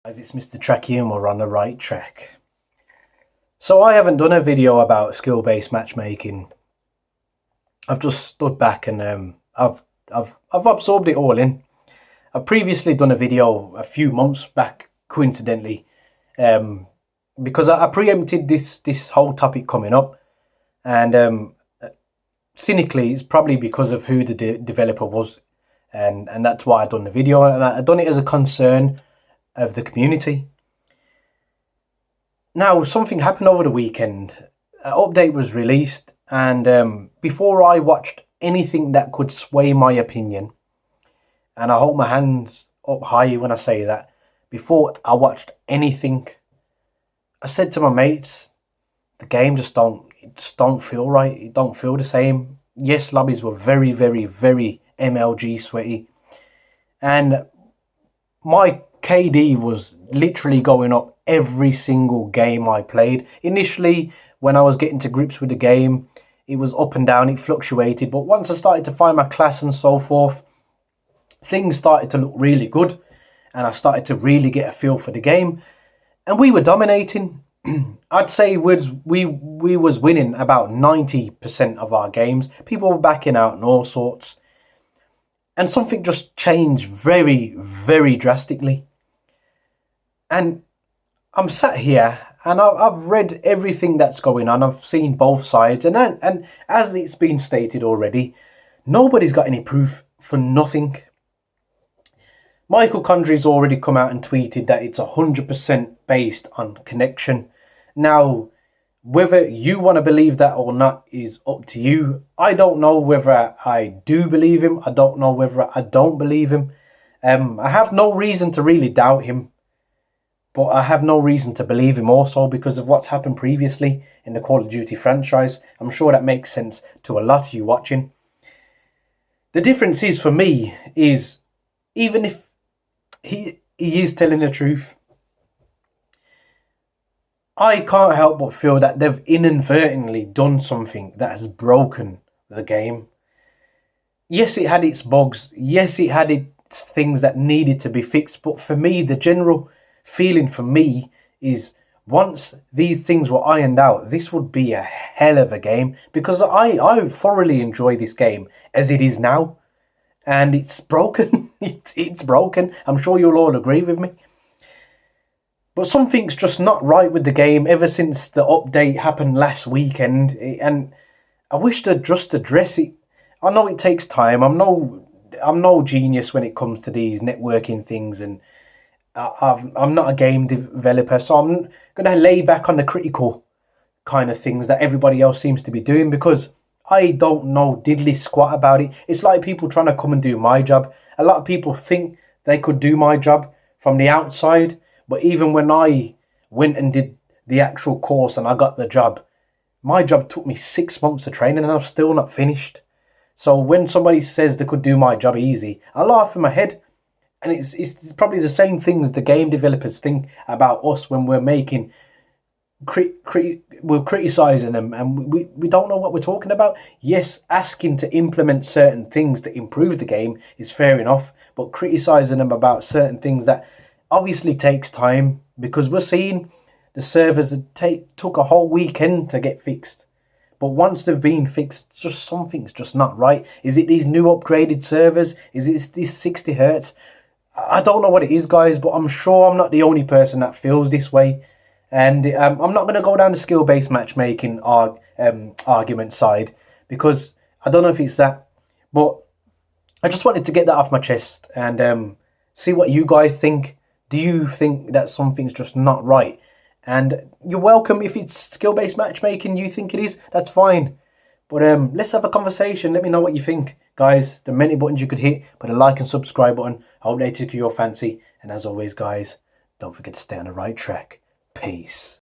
Guys, it's Mr. Tracky and we're on the right track. So I haven't done a video about skill-based matchmaking. I've just stood back and I've absorbed it all in. I've previously done a video a few months back, coincidentally, because I preempted this whole topic coming up, and cynically, it's probably because of who the developer was, and that's why I done the video, and I done it as a concern of the community. Now, something happened over the weekend. An update was released, and before I watched anything that could sway my opinion, and I hold my hands up high when I say that, before I watched anything, I said to my mates, the game just don't feel right. It don't feel the same. Yes, lobbies were very, very, very MLG sweaty, and my KD was literally going up every single game I played. Initially, when I was getting to grips with the game, it was up and down, it fluctuated. But once I started to find my class and so forth, things started to look really good, and I started to really get a feel for the game, and we were dominating. I'd say we was winning about 90% of our games. People were backing out and all sorts, and something just changed very, very drastically. And I'm sat here and I've read everything that's going on. I've seen both sides, and as it's been stated already, nobody's got any proof for nothing. Michael Condry's already come out and tweeted that it's 100% based on connection. Now, whether you want to believe that or not is up to you. I don't know whether I do believe him. I don't know whether I don't believe him. I have no reason to really doubt him, but I have no reason to believe him also because of what's happened previously in the Call of Duty franchise. I'm sure that makes sense to a lot of you watching. The difference is, for me, is even if he is telling the truth, I can't help but feel that they've inadvertently done something that has broken the game. Yes, it had its bugs. Yes, it had its things that needed to be fixed. But for me, the general feeling for me is once these things were ironed out, this would be a hell of a game, because I thoroughly enjoy this game as it is now. And it's broken. It's broken. I'm sure you'll all agree with me. But something's just not right with the game ever since the update happened last weekend. And I wish they'd just address it. I know it takes time. I'm no genius when it comes to these networking things. And I'm not a game developer. So I'm going to lay back on the critical kind of things that everybody else seems to be doing, because I don't know diddly squat about it. It's like people trying to come and do my job. A lot of people think they could do my job from the outside, but even when I went and did the actual course and I got the job, my job took me 6 months of training and I'm still not finished. So when somebody says they could do my job easy, I laugh in my head. And it's probably the same things the game developers think about us when we're making we're criticising them and we don't know what we're talking about. Yes, asking to implement certain things to improve the game is fair enough, but criticising them about certain things that obviously takes time, because we're seeing the servers took a whole weekend to get fixed. But once they've been fixed, just something's just not right. Is it these new upgraded servers? Is it this 60 hertz? I don't know what it is, guys, but I'm sure I'm not the only person that feels this way. And I'm not going to go down the skill-based matchmaking argument side, because I don't know if it's that. But I just wanted to get that off my chest and see what you guys think. Do you think that something's just not right? And you're welcome if it's skill-based matchmaking, you think it is, that's fine. But let's have a conversation. Let me know what you think. Guys, there are many buttons you could hit, but a like and subscribe button, I hope they tickle your fancy. And as always, guys, don't forget to stay on the right track. Peace.